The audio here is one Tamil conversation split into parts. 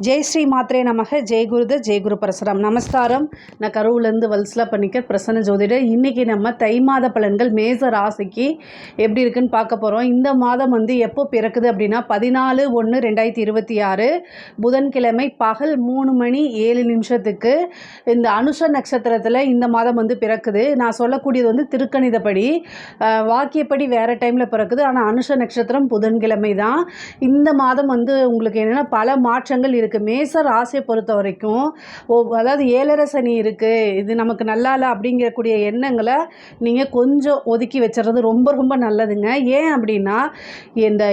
ஜெய் ஸ்ரீ மாத்ரே நமக. ஜெய் குருதர், ஜெய் குரு பரசுராம். நமஸ்காரம். நான் கரூர்லேருந்து வல்சலா பண்ணிக்க பிரசன்ன ஜோதிடர். இன்றைக்கி நம்ம தை மாத பலன்கள் மேச ராசிக்கு எப்படி இருக்குன்னு பார்க்க போகிறோம். இந்த மாதம் எப்போ பிறக்குது அப்படின்னா 14/1/2026 புதன்கிழமை பகல் 3:07 இந்த அனுஷ நட்சத்திரத்தில் இந்த மாதம் பிறக்குது. நான் சொல்லக்கூடியது திருக்கணிதப்படி, வாக்கியப்படி வேறு டைமில் பிறக்குது. ஆனால் அனுஷ நட்சத்திரம் புதன்கிழமை தான். இந்த மாதம் உங்களுக்கு என்னென்னா பல மாற்றங்கள் இருக்குது. மேச ராசியை பொறுத்த வரைக்கும் அதாவது 7.5 சனி இருக்குது, இது நமக்கு நல்லா இல்லை அப்படிங்கக்கூடிய எண்ணங்களை நீங்கள் கொஞ்சம் ஒதுக்கி வச்சுறது ரொம்ப ரொம்ப நல்லதுங்க. ஏன் அப்படின்னா இந்த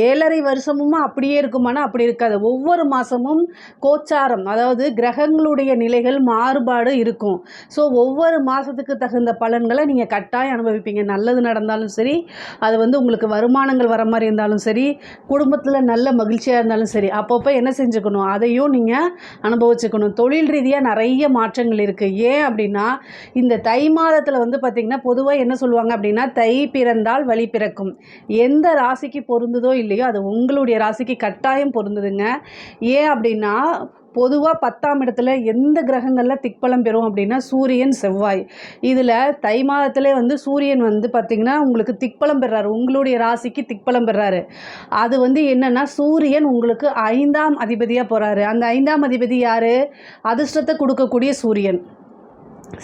7.5 வருஷமும் அப்படியே இருக்குமானா அப்படி இருக்காது. ஒவ்வொரு மாதமும் கோச்சாரம், அதாவது கிரகங்களுடைய நிலைகள் மாறுபாடு இருக்கும். ஸோ ஒவ்வொரு மாதத்துக்கு தகுந்த பலன்களை நீங்கள் கட்டாயம் அனுபவிப்பீங்க. நல்லது நடந்தாலும் சரி, அது உங்களுக்கு வருமானங்கள் வர மாதிரி இருந்தாலும் சரி, குடும்பத்தில் நல்ல மகிழ்ச்சியாக இருந்தாலும் சரி, அப்பப்போ என்ன செஞ்சுக்கணும், அதையும் நீங்கள் அனுபவிச்சுக்கணும். தொழில் ரீதியாக நிறைய மாற்றங்கள் இருக்குது. ஏன் அப்படின்னா இந்த தை மாதத்தில் பார்த்திங்கன்னா பொதுவாக என்ன சொல்லுவாங்க அப்படின்னா, தை பிறந்தால் வழி பிறக்கும். எந்த ராசிக்கு பொருந்துதோ இல்லையோ அது உங்களுடைய ராசிக்கு கட்டாயம் பொருந்துதுங்க. ஏன் அப்படின்னா பொதுவாக 10ஆம் இடத்துல எந்த கிரகங்களில் திக்பலம் பெறும் அப்படின்னா சூரியன், செவ்வாய். இதில் தை மாதத்திலே சூரியன் பார்த்திங்கன்னா உங்களுக்கு திக்பலம் பெறாரு, உங்களுடைய ராசிக்கு திக்பலம் பெறாரு. அது என்னென்னா சூரியன் உங்களுக்கு 5ஆம் அதிபதியாக போகிறாரு. அந்த 5ஆம் அதிபதி யார்? அதிர்ஷ்டத்தை கொடுக்கக்கூடிய சூரியன்.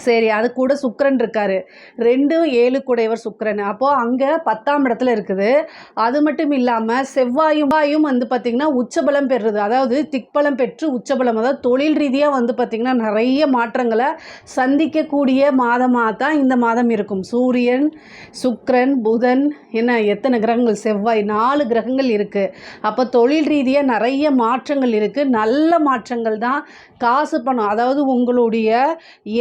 சரி, அது கூட சுக்கிரன் இருக்கார், 2-7 கூடையவர் சுக்கிரன். அப்போது அங்கே 10ஆம் இடத்துல இருக்குது. அது மட்டும் இல்லாமல் செவ்வாயும் பார்த்திங்கன்னா உச்சபலம் பெறுறது, அதாவது திக்பலம் பெற்று உச்சபலம், அதாவது தொழில் ரீதியாக பார்த்திங்கன்னா நிறைய மாற்றங்களை சந்திக்கக்கூடிய மாதமாக தான் இந்த மாதம் இருக்கும். சூரியன், சுக்கிரன், புதன், எத்தனை கிரகங்கள், செவ்வாய், 4 கிரகங்கள் இருக்குது. அப்போ தொழில் ரீதியாக நிறைய மாற்றங்கள் இருக்குது. நல்ல மாற்றங்கள் தான். காசு பணம், அதாவது உங்களுடைய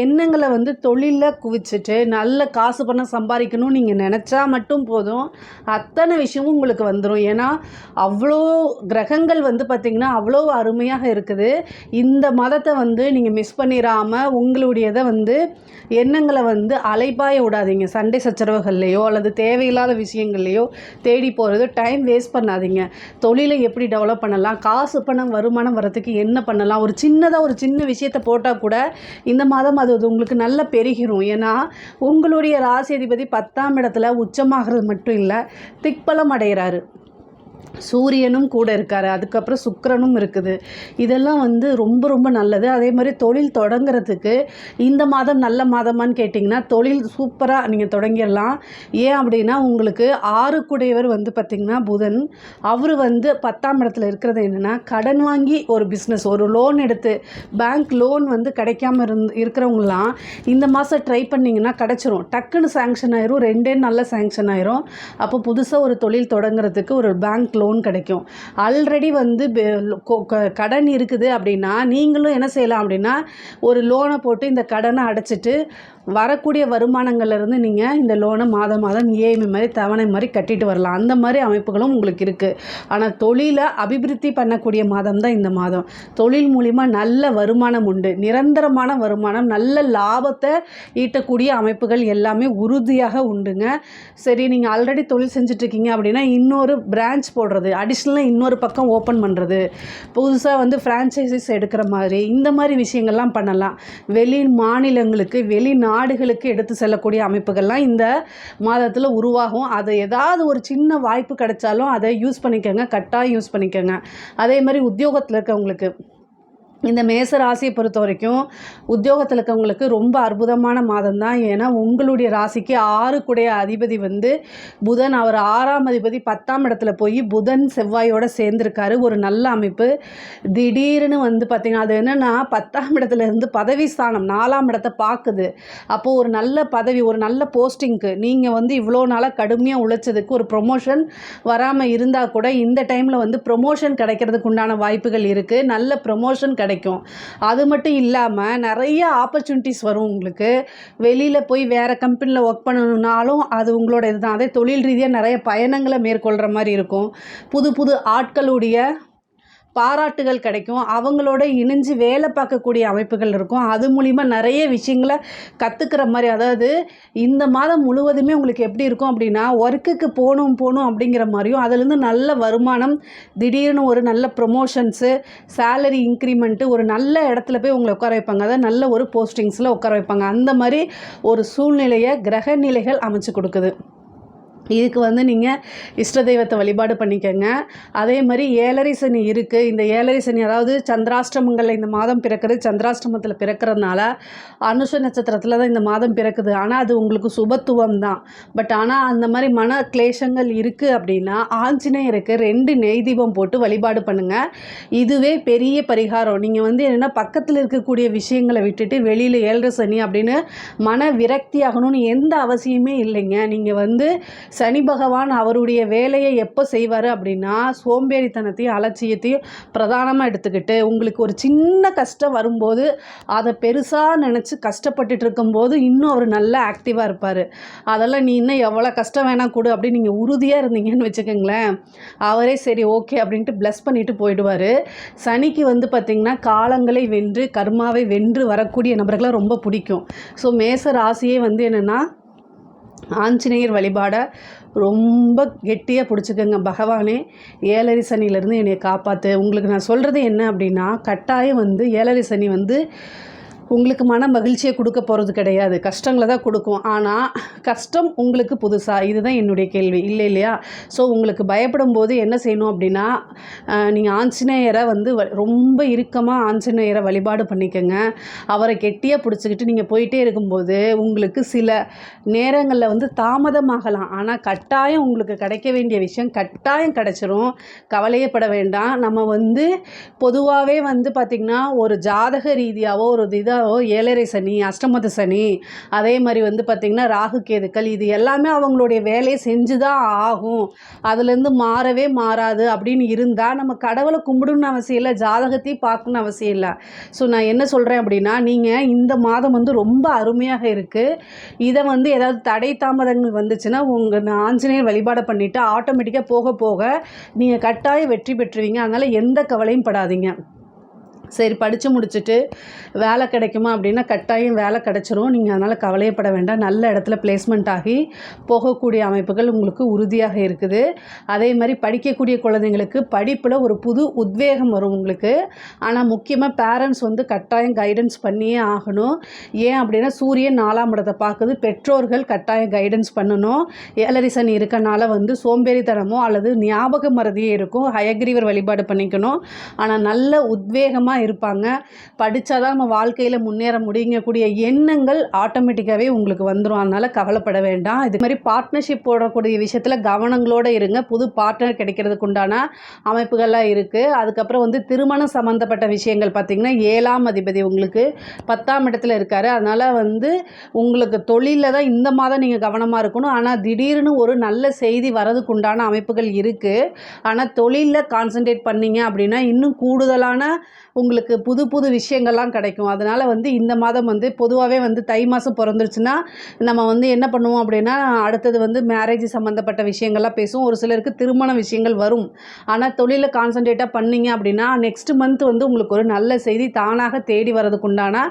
எண்ணங்களை தொழிலில் குவிச்சிட்டு நல்ல காசு பணம் சம்பாதிக்கணும்னு நீங்கள் நினச்சா மட்டும் போதும், அத்தனை விஷயமும் உங்களுக்கு வந்துடும். ஏன்னா அவ்வளோ கிரகங்கள் பார்த்திங்கன்னா அவ்வளோ அருமையாக இருக்குது. இந்த மதத்தை நீங்கள் மிஸ் பண்ணிடாமல் உங்களுடையதை எண்ணங்களை அலைபாய விடாதீங்க. சண்டை சச்சரவுகள்லையோ அல்லது தேவையில்லாத விஷயங்கள்லையோ தேடி போகிறது, டைம் வேஸ்ட் பண்ணாதீங்க. தொழிலை எப்படி டெவலப் பண்ணலாம், காசு பணம் வருமானம் வரத்துக்கு என்ன பண்ணலாம், ஒரு சின்ன விஷயத்தை போட்டால் கூட இந்த மாதம் அது உங்களுக்கு நல்ல பெருகிரும். ஏன்னா உங்களுடைய ராசி அதிபதி 10ஆம் இடத்துல உச்சமாகிறது மட்டும் இல்லை, திக்பலம் அடைகிறாரு. சூரியனும் கூட இருக்கார், அதுக்கப்புறம் சுக்கிரனும் இருக்குது. இதெல்லாம் ரொம்ப ரொம்ப நல்லது. அதே மாதிரி தொழில் தொடங்குறதுக்கு இந்த மாதம் நல்ல மாதமானு கேட்டிங்கன்னா தொழில் சூப்பராக நீங்கள் தொடங்கிடலாம். ஏன் அப்படின்னா உங்களுக்கு 6 கூடையவர் பார்த்திங்கன்னா புதன், அவர் 10ஆம் இடத்துல இருக்கிறது என்னென்னா கடன் வாங்கி ஒரு பிஸ்னஸ், ஒரு லோன் எடுத்து, பேங்க் லோன் கிடைக்காம இருக்கிறவங்களாம் இந்த மாதம் ட்ரை பண்ணிங்கன்னா கிடச்சிரும். டக்குன்னு சேங்ஷன் ஆயிரும், 2 நல்ல சேங்ஷன் ஆயிரும். அப்போ புதுசாக ஒரு தொழில் தொடங்குறதுக்கு ஒரு பேங்க் லோன் கிடைக்கும். ஆல்ரெடி கடன் இருக்குது அப்படின்னா நீங்களும் என்ன செய்யலாம் அப்படின்னா ஒரு லோனை போட்டு இந்த கடனை அடைச்சிட்டு வரக்கூடிய வருமானங்கள்லேருந்து நீங்கள் இந்த லோனை மாதம் இஎம்ஐ மாதிரி தவணை மாதிரி கட்டிட்டு வரலாம். அந்த மாதிரி அமைப்புகளும் உங்களுக்கு இருக்குது. ஆனால் தொழிலை அபிவிருத்தி பண்ணக்கூடிய மாதம் தான் இந்த மாதம். தொழில் மூலிமா நல்ல வருமானம் உண்டு, நிரந்தரமான வருமானம், நல்ல லாபத்தை ஈட்டக்கூடிய அமைப்புகள் எல்லாமே உறுதியாக உண்டுங்க. சரி, நீங்கள் ஆல்ரெடி தொழில் செஞ்சிட்ருக்கீங்க அப்படின்னா இன்னொரு பிரான்ச் போடுறது, அடிஷ்னலாக இன்னொரு பக்கம் ஓப்பன் பண்ணுறது, புதுசாக ஃப்ரான்ச்சைசிஸ் எடுக்கிற மாதிரி இந்த மாதிரி விஷயங்கள்லாம் பண்ணலாம். வெளி மாநிலங்களுக்கு, நாடுகளுக்கு எடுத்து செல்லக்கூடிய அமைப்புகள்லாம் இந்த மாதத்தில் உருவாகும். அது ஏதாவது ஒரு சின்ன வாய்ப்பு கிடைச்சாலும் அதை யூஸ் பண்ணிக்கோங்க, கட்டாயம் யூஸ் பண்ணிக்கோங்க. அதே மாதிரி உத்தியோகத்தில் இருக்கவங்களுக்கு, இந்த மேச ராசியை பொறுத்த வரைக்கும் உத்தியோகத்தில் இருக்கவங்களுக்கு ரொம்ப அற்புதமான மாதம் தான். ஏன்னா உங்களுடைய ராசிக்கு 6 கூடைய அதிபதி புதன், அவர் 6ஆம் அதிபதி 10ஆம் இடத்துல போய் புதன் செவ்வாயோடு சேர்ந்துருக்காரு. ஒரு நல்ல அமைப்பு. திடீர்னு பார்த்திங்கன்னா அது என்னென்னா 10ஆம் இடத்துலேருந்து பதவி ஸ்தானம் 4ஆம் இடத்தை பார்க்குது. அப்போது ஒரு நல்ல பதவி, ஒரு நல்ல போஸ்டிங்க்கு நீங்கள் இவ்வளோ நாளாக கடுமையாக உழைச்சதுக்கு ஒரு ப்ரொமோஷன் வராமல் இருந்தால் கூட இந்த டைமில் ப்ரொமோஷன் கிடைக்கிறதுக்கு உண்டான வாய்ப்புகள் இருக்குது. நல்ல ப்ரொமோஷன் கிடைக்கும். அது மட்டும் இல்லாமல் நிறைய ஆப்பர்ச்சுனிட்டிஸ் வரும் உங்களுக்கு. வெளியில் போய் வேறு கம்பெனியில் ஒர்க் பண்ணணுன்னாலும் அது உங்களோட இதுதான். அதே தொழில் ரீதியாக நிறைய பயணங்களை மேற்கொள்கிற மாதிரி இருக்கும். புது ஆட்களுடைய பாராட்டுகள் கிடைக்கும், அவங்களோட இணைஞ்சு வேலை பார்க்கக்கூடிய அமைப்புகள் இருக்கும். அது மூலிமா நிறைய விஷயங்களை கற்றுக்கிற மாதிரி, அதாவது இந்த மாதம் முழுவதுமே உங்களுக்கு எப்படி இருக்கும் அப்படின்னா, ஒர்க்குக்கு போகணும் அப்படிங்கிற மாதிரியும், அதுலேருந்து நல்ல வருமானம், திடீர்னு ஒரு நல்ல ப்ரொமோஷன்ஸு, சேலரி இன்க்ரிமெண்ட்டு, ஒரு நல்ல இடத்துல போய் உங்களை உட்கார வைப்பாங்க. அதாவது நல்ல ஒரு போஸ்டிங்ஸில் உட்கார வைப்பாங்க. அந்த மாதிரி ஒரு சூழ்நிலையை கிரக நிலைகள் அமைச்சு கொடுக்குது. இதுக்கு வந்து நீங்கள் இஷ்ட தெய்வத்தை வழிபாடு பண்ணிக்கோங்க. அதே மாதிரி ஏழரை சனி இருக்குது. இந்த ஏழரை சனி அதாவது சந்திராஷ்டமங்களில் இந்த மாதம் பிறக்கிறது, சந்திராஷ்டமத்தில் பிறக்கிறதுனால அனுஷ நட்சத்திரத்தில் தான் இந்த மாதம் பிறக்குது. ஆனால் அது உங்களுக்கு சுபத்துவம் தான். பட் ஆனால் அந்த மாதிரி மன கிளேஷங்கள் இருக்குது அப்படின்னா ஆஞ்சநேயருக்கு 2 நெய் தீபம் போட்டு வழிபாடு பண்ணுங்கள். இதுவே பெரிய பரிகாரம். நீங்கள் வந்து என்னென்னா பக்கத்தில் இருக்கக்கூடிய விஷயங்களை விட்டுட்டு வெளியில் ஏழரை சனி அப்படின்னு மன விரக்தி ஆகணும்னு எந்த அவசியமே இல்லைங்க. நீங்கள் வந்து சனி பகவான் அவருடைய வேலையை எப்போ செய்வார் அப்படின்னா, சோம்பேறித்தனத்தையும் அலட்சியத்தையும் பிரதானமாக எடுத்துக்கிட்டு, உங்களுக்கு ஒரு சின்ன கஷ்டம் வரும்போது அதை பெருசாக நினச்சி கஷ்டப்பட்டுட்டு இருக்கும்போது இன்னும் அவர் நல்லா ஆக்டிவாக இருப்பார். அதெல்லாம் நீ இன்னும் எவ்வளோ கஷ்டம் வேணால் கொடு அப்படின்னு நீங்கள் உறுதியாக இருந்தீங்கன்னு வச்சுக்கோங்களேன், அவரே சரி ஓகே அப்படின்ட்டு ப்ளஸ் பண்ணிவிட்டு போயிடுவார். சனிக்கு வந்து பார்த்திங்கன்னா காலங்களை வென்று கர்மாவை வென்று வரக்கூடிய நபர்களை ரொம்ப பிடிக்கும். ஸோ மேச ராசியே வந்து என்னென்னா ஆஞ்சநேயர் வழிபாடை ரொம்ப கெட்டியாக பிடிச்சிக்கோங்க. பகவானே ஏழரை சனியிலேருந்து என்னை காப்பாற்று. உங்களுக்கு நான் சொல்கிறது என்ன அப்படின்னா, கட்டாயம் வந்து ஏழரை சனி வந்து உங்களுக்கு மன மகிழ்ச்சியை கொடுக்க போகிறது கிடையாது, கஷ்டங்களை தான் கொடுக்கும். ஆனால் கஷ்டம் உங்களுக்கு புதுசாக, இதுதான் என்னுடைய கேள்வி, இல்லையா? ஸோ உங்களுக்கு பயப்படும் போது என்ன செய்யணும் அப்படின்னா, நீங்கள் ஆஞ்சநேயரை வந்து ரொம்ப இறுக்கமாக ஆஞ்சநேயரை வழிபாடு பண்ணிக்கோங்க. அவரை கெட்டியாக பிடிச்சிக்கிட்டு நீங்கள் போயிட்டே இருக்கும்போது உங்களுக்கு சில நேரங்களில் வந்து தாமதமாகலாம், ஆனால் கட்டாயம் உங்களுக்கு கிடைக்க வேண்டிய விஷயம் கட்டாயம் கிடைச்சிரும். கவலையப்பட வேண்டாம். நம்ம வந்து பொதுவாகவே வந்து பார்த்திங்கன்னா ஒரு ஜாதக ரீதியாகவோ ஒரு ஏழரை சனி, அஷ்டமத்து சனி, அதே மாதிரி வந்து பார்த்திங்கன்னா ராகு கேதுக்கள், இது எல்லாமே அவங்களுடைய வேலையை செஞ்சு தான் ஆகும், அதுலேருந்து மாறவே மாறாது அப்படின்னு இருந்தால் நம்ம கடவுளை கும்பிடணும்னு அவசியம் இல்லை, ஜாதகத்தையும் பார்க்கணுன்னு அவசியம் இல்லை. ஸோ நான் என்ன சொல்கிறேன் அப்படின்னா, நீங்கள் இந்த மாதம் வந்து ரொம்ப அருமையாக இருக்குது. இதை வந்து ஏதாவது தடை தாமதங்கள் வந்துச்சுன்னா உங்கள் ஆஞ்சநேயர் வழிபாடை பண்ணிவிட்டு ஆட்டோமேட்டிக்காக போக போக நீங்கள் கட்டாயம் வெற்றி பெற்றுவீங்க. அதனால் எந்த கவலையும் படாதீங்க. சரி, படித்து முடிச்சுட்டு வேலை கிடைக்குமா அப்படின்னா கட்டாயம் வேலை கிடச்சிரும். நீங்கள் அதனால் கவலையப்பட வேண்டாம். நல்ல இடத்துல பிளேஸ்மெண்ட் ஆகி போகக்கூடிய அமைப்புகள் உங்களுக்கு உறுதியாக இருக்குது. அதே மாதிரி படிக்கக்கூடிய குழந்தைங்களுக்கு படிப்பில் ஒரு புது உத்வேகம் வரும் உங்களுக்கு. ஆனால் முக்கியமாக பேரண்ட்ஸ் வந்து கட்டாயம் கைடன்ஸ் பண்ணியே ஆகணும். ஏன் அப்படின்னா சூரியன் 4ஆம் இடத்தை பார்க்குது, பெற்றோர்கள் கட்டாயம் கைடன்ஸ் பண்ணணும். ஏழரை சனி இருக்கனால வந்து சோம்பேறித்தனமோ அல்லது ஞாபக மறதியே இருக்கும். ஹயக்ரீவர் வழிபாடு பண்ணிக்கணும். ஆனால் நல்ல உத்வேகமாக இருப்பாங்க. படித்தாதான் நம்ம வாழ்க்கையில் முன்னேற முடியக்கூடிய எண்ணங்கள் ஆட்டோமேட்டிக்காகவே உங்களுக்கு வந்துடும். அதனால் கவலைப்பட வேண்டாம். இது மாதிரி பார்ட்னர்ஷிப் போடக்கூடிய விஷயத்தில் கவனங்களோடு இருங்க. புது பார்ட்னர் கிடைக்கிறதுக்கு உண்டான அமைப்புகள்லாம் இருக்குது. அதுக்கப்புறம் வந்து திருமணம் சம்மந்தப்பட்ட விஷயங்கள் பார்த்திங்கன்னா 7ஆம் அதிபதி உங்களுக்கு 10ஆம் இடத்துல இருக்கார். அதனால் வந்து உங்களுக்கு தொழிலில் தான் இந்த மாதம் நீங்கள் கவனமாக இருக்கணும். ஆனால் திடீர்னு ஒரு நல்ல செய்தி வரதுக்கு உண்டான அமைப்புகள் இருக்குது. ஆனால் தொழிலில் கான்சன்ட்ரேட் பண்ணிங்க அப்படின்னா இன்னும் கூடுதலான உங்களுக்கு புது புது விஷயங்கள்லாம் கிடைக்கும். அதனால் வந்து இந்த மாதம் வந்து பொதுவாகவே வந்து தை மாதம் பிறந்துருச்சுன்னா நம்ம வந்து என்ன பண்ணுவோம் அப்படின்னா, அடுத்தது வந்து மேரேஜ் சம்மந்தப்பட்ட விஷயங்கள்லாம் பேசுவோம். ஒரு சிலருக்கு திருமண விஷயங்கள் வரும். ஆனால் தொழிலில் கான்சன்ட்ரேட்டாக பண்ணிங்க அப்படின்னா நெக்ஸ்ட் மந்த் வந்து உங்களுக்கு ஒரு நல்ல செய்தி தானாக தேடி வரதுக்கு உண்டான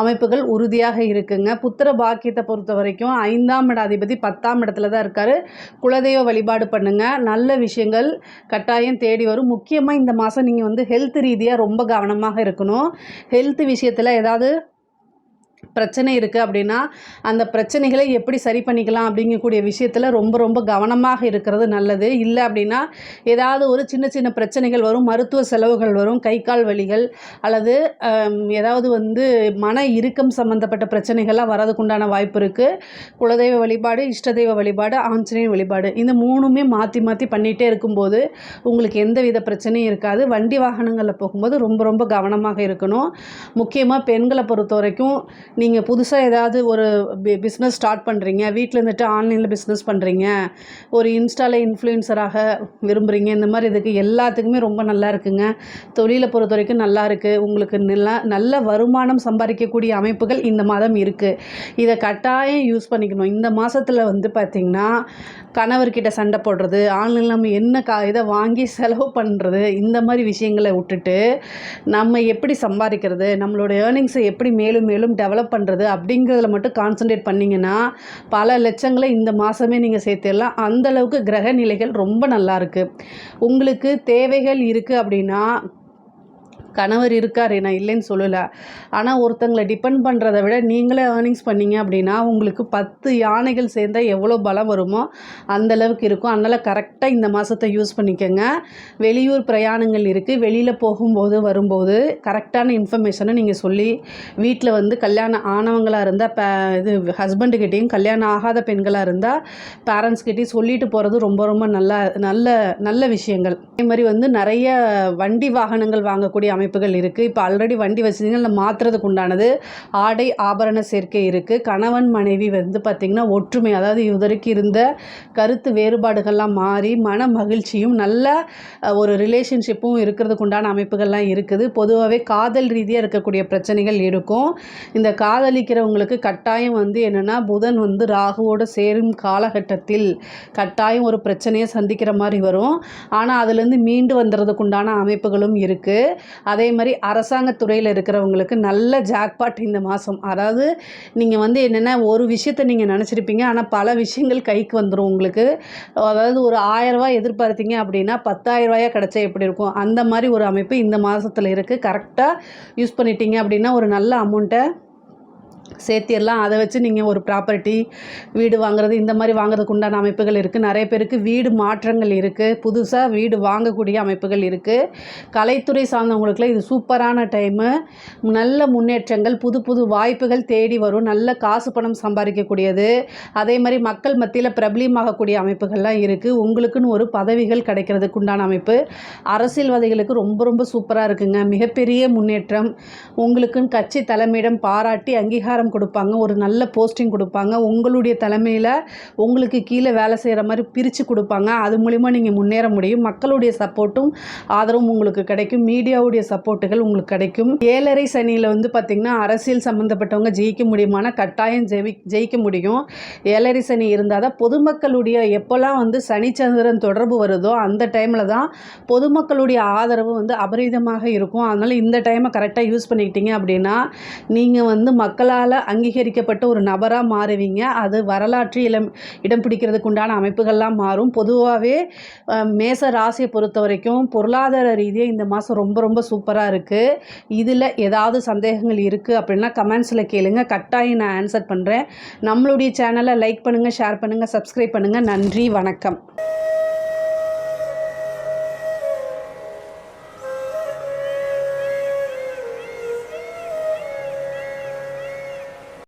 அமைப்புகள் உறுதியாக இருக்குங்க. புத்திர பாக்கியத்தை பொறுத்த வரைக்கும் 5ஆம் இட அதிபதி 10ஆம் இடத்துல தான் இருக்கார். குலதெய்வ வழிபாடு பண்ணுங்கள், நல்ல விஷயங்கள் கட்டாயம் தேடி வரும். முக்கியமாக இந்த மாதம் நீங்கள் வந்து ஹெல்த் ரீதியாக ரொம்ப கவனமாக இருக்கணும். ஹெல்த் விஷயத்தில் ஏதாவது பிரச்சனை இருக்குது அப்படின்னா அந்த பிரச்சனைகளை எப்படி சரி பண்ணிக்கலாம் அப்படிங்கக்கூடிய விஷயத்தில் ரொம்ப ரொம்ப கவனமாக இருக்கிறது நல்லது. இல்லை அப்படின்னா ஏதாவது ஒரு சின்ன சின்ன பிரச்சனைகள் வரும், மருத்துவ செலவுகள் வரும், கை கால் வலிகள் அல்லது ஏதாவது வந்து மன இறுக்கம் சம்மந்தப்பட்ட பிரச்சனைகள்லாம் வரதுக்குண்டான வாய்ப்பு இருக்குது. குலதெய்வ வழிபாடு, இஷ்ட தெய்வ வழிபாடு, ஆஞ்சநேயர் வழிபாடு, இந்த 3மே மாற்றி மாற்றி பண்ணிகிட்டே இருக்கும்போது உங்களுக்கு எந்த வித பிரச்சனையும் இருக்காது. வண்டி வாகனங்களில் போகும்போது ரொம்ப ரொம்ப கவனமாக இருக்கணும். முக்கியமாக பெண்களை பொறுத்த வரைக்கும் நீங்கள் புதுசாக ஏதாவது ஒரு பிஸ்னஸ் ஸ்டார்ட் பண்ணுறீங்க, வீட்டில் இருந்துட்டு ஆன்லைனில் பிஸ்னஸ் பண்ணுறீங்க, ஒரு இன்ஸ்டாவில் இன்ஃப்ளூயன்சராக விரும்புகிறீங்க, இந்த மாதிரி இதுக்கு எல்லாத்துக்குமே ரொம்ப நல்லா இருக்குங்க. தொழிலை பொறுத்த வரைக்கும் நல்லா இருக்குது. உங்களுக்கு நல்ல வருமானம் சம்பாதிக்கக்கூடிய அமைப்புகள் இந்த மாதம் இருக்குது. இதை கட்டாயம் யூஸ் பண்ணிக்கணும். இந்த மாதத்தில் வந்து பார்த்திங்கன்னா கணவர்கிட்ட சண்டை போடுறது, ஆன்லைனில் நம்ம என்ன இதை வாங்கி செலவு பண்ணுறது, இந்த மாதிரி விஷயங்களை விட்டுட்டு நம்ம எப்படி சம்பாதிக்கிறது, நம்மளோட ஏர்னிங்ஸை எப்படி மேலும் மேலும் டெவலப் பண்ணுறது அப்படிங்கிறதுல மட்டும் கான்சன்ட்ரேட் பண்ணிங்கன்னா பல லட்சங்களை இந்த மாதமே நீங்கள் சேர்த்திடலாம். அந்தளவுக்கு கிரக நிலைகள் ரொம்ப நல்லா இருக்குது. உங்களுக்கு தேவைகள் இருக்குது அப்படின்னா கணவர் இருக்கார், நான் இல்லைன்னு சொல்லலை. ஆனால் ஒருத்தங்களை டிபெண்ட் பண்ணுறதை விட நீங்களே ஏர்னிங்ஸ் பண்ணிங்க அப்படின்னா உங்களுக்கு 10 யானைகள் சேர்ந்தால் எவ்வளோ பலம் வருமோ அந்தளவுக்கு இருக்கும். அதனால் கரெக்டாக இந்த மாதத்தை யூஸ் பண்ணிக்கோங்க. வெளியூர் பிரயாணங்கள் இருக்குது, வெளியில் போகும்போது வரும்போது கரெக்டான இன்ஃபர்மேஷனை நீங்கள் சொல்லி வீட்டில் வந்து கல்யாணம் ஆனவங்களாக இருந்தால் இது ஹஸ்பண்டுக்கிட்டேயும், கல்யாணம் ஆகாத பெண்களாக இருந்தால் பேரண்ட்ஸ்கிட்டையும் சொல்லிட்டு போகிறது ரொம்ப ரொம்ப நல்ல விஷயங்கள். அதே மாதிரி வந்து நிறைய வண்டி வாகனங்கள் வாங்கக்கூடிய அமைப்புகள் இருக்குது. இப்போ ஆல்ரெடி வண்டி வசதிகள் மாற்றுறதுக்கு உண்டானது ஆடை ஆபரண சேர்க்கை இருக்குது. கணவன் மனைவி வந்து பார்த்திங்கன்னா ஒற்றுமை, அதாவது இதுவரைக்கும் இருந்த கருத்து வேறுபாடுகள்லாம் மாறி மன மகிழ்ச்சியும் நல்ல ஒரு ரிலேஷன்ஷிப்பும் இருக்கிறதுக்கு உண்டான அமைப்புகள்லாம் இருக்குது. பொதுவாகவே காதல் ரீதியாக இருக்கக்கூடிய பிரச்சனைகள் இருக்கும். இந்த காதலிக்கிறவங்களுக்கு கட்டாயம் வந்து என்னென்னா புதன் வந்து ராகுவோடு சேரும் காலகட்டத்தில் கட்டாயம் ஒரு பிரச்சனையை சந்திக்கிற மாதிரி வரும். ஆனால் அதுலேருந்து மீண்டு வந்துடுறதுக்கு உண்டான அமைப்புகளும் இருக்குது. அதே மாதிரி அரசாங்கத்துறையில் இருக்கிறவங்களுக்கு நல்ல ஜாக்பாட் இந்த மாதம். அதாவது நீங்கள் வந்து என்னென்னா ஒரு விஷயத்தை நீங்கள் நினச்சிருப்பீங்க, ஆனால் பல விஷயங்கள் கைக்கு வந்துடும் உங்களுக்கு. அதாவது ஒரு 1000 ரூபாய் எதிர்பார்த்தீங்க அப்படின்னா 10,000 ரூபாயா கிடச்சா எப்படி இருக்கும், அந்த மாதிரி ஒரு அமைப்பு இந்த மாதத்தில் இருக்குது. கரெக்டாக யூஸ் பண்ணிட்டீங்க அப்படின்னா ஒரு நல்ல அமௌண்ட்டை சேர்த்திடலாம். அதை வச்சு நீங்கள் ஒரு ப்ராப்பர்ட்டி வீடு வாங்குறது இந்த மாதிரி வாங்குறதுக்கு உண்டான அமைப்புகள் இருக்குது. நிறைய பேருக்கு வீடு மாற்றங்கள் இருக்குது, புதுசாக வீடு வாங்கக்கூடிய அமைப்புகள் இருக்குது. கலைத்துறை சார்ந்தவங்களுக்குலாம் இது சூப்பரான டைமு. நல்ல முன்னேற்றங்கள், புது புது வாய்ப்புகள் தேடி வரும். நல்ல காசு பணம் சம்பாதிக்கக்கூடியது. அதே மாதிரி மக்கள் மத்தியில் பிரபலியமாகக்கூடிய அமைப்புகள்லாம் இருக்குது. உங்களுக்குன்னு ஒரு பதவிகள் கிடைக்கிறதுக்கு உண்டான அமைப்பு. அரசியல்வாதிகளுக்கு ரொம்ப ரொம்ப சூப்பராக இருக்குங்க. மிகப்பெரிய முன்னேற்றம். உங்களுக்குன்னு கட்சி தலைமையிடம் பாராட்டி அங்கீகாரம் கொடுப்பாங்க, ஒரு நல்ல போஸ்டிங் கொடுப்பாங்க. உங்களுடைய தலைமையில் உங்களுக்கு கீழே வேலை செய்கிற மாதிரி பிரித்து கொடுப்பாங்க. அது மூலிமா நீங்கள் முன்னேற முடியும். மக்களுடைய சப்போர்ட்டும் ஆதரவும் உங்களுக்கு கிடைக்கும். மீடியாவுடைய சப்போர்ட்டுகள் உங்களுக்கு கிடைக்கும். 7.5 சனியில் வந்து பார்த்திங்கன்னா அரசியல் சம்மந்தப்பட்டவங்க ஜெயிக்க முடியுமானா கட்டாயம் ஜெயிக்க முடியும். 7.5 சனி இருந்தால் தான் பொதுமக்களுடைய எப்போல்லாம் வந்து சனிச்சந்திரன் தொடர்பு வருதோ அந்த டைமில் தான் பொதுமக்களுடைய ஆதரவு வந்து அபரிதமாக இருக்கும். அதனால் இந்த டைமை கரெக்டாக யூஸ் பண்ணிக்கிட்டீங்க அப்படின்னா நீங்கள் வந்து மக்களால் அங்கீகரிக்கப்பட்ட ஒரு நபராக மாறுவீங்க. அது வரலாற்றில் இடம் பிடிக்கிறதுக்கு உண்டான அமைப்புகள்லாம் மாறும். பொதுவாகவே மேச ராசியை பொறுத்த வரைக்கும் பொருளாதார ரீதியாக இந்த மாதம் ரொம்ப ரொம்ப சூப்பராக இருக்குது. இதில் ஏதாவது சந்தேகங்கள் இருக்குது அப்படின்னா கமெண்ட்ஸில் கேளுங்க, கட்டாயம் நான் ஆன்சர் பண்ணுறேன். நம்மளுடைய சேனலை லைக் பண்ணுங்கள், ஷேர் பண்ணுங்கள், சப்ஸ்கிரைப் பண்ணுங்கள். நன்றி, வணக்கம்.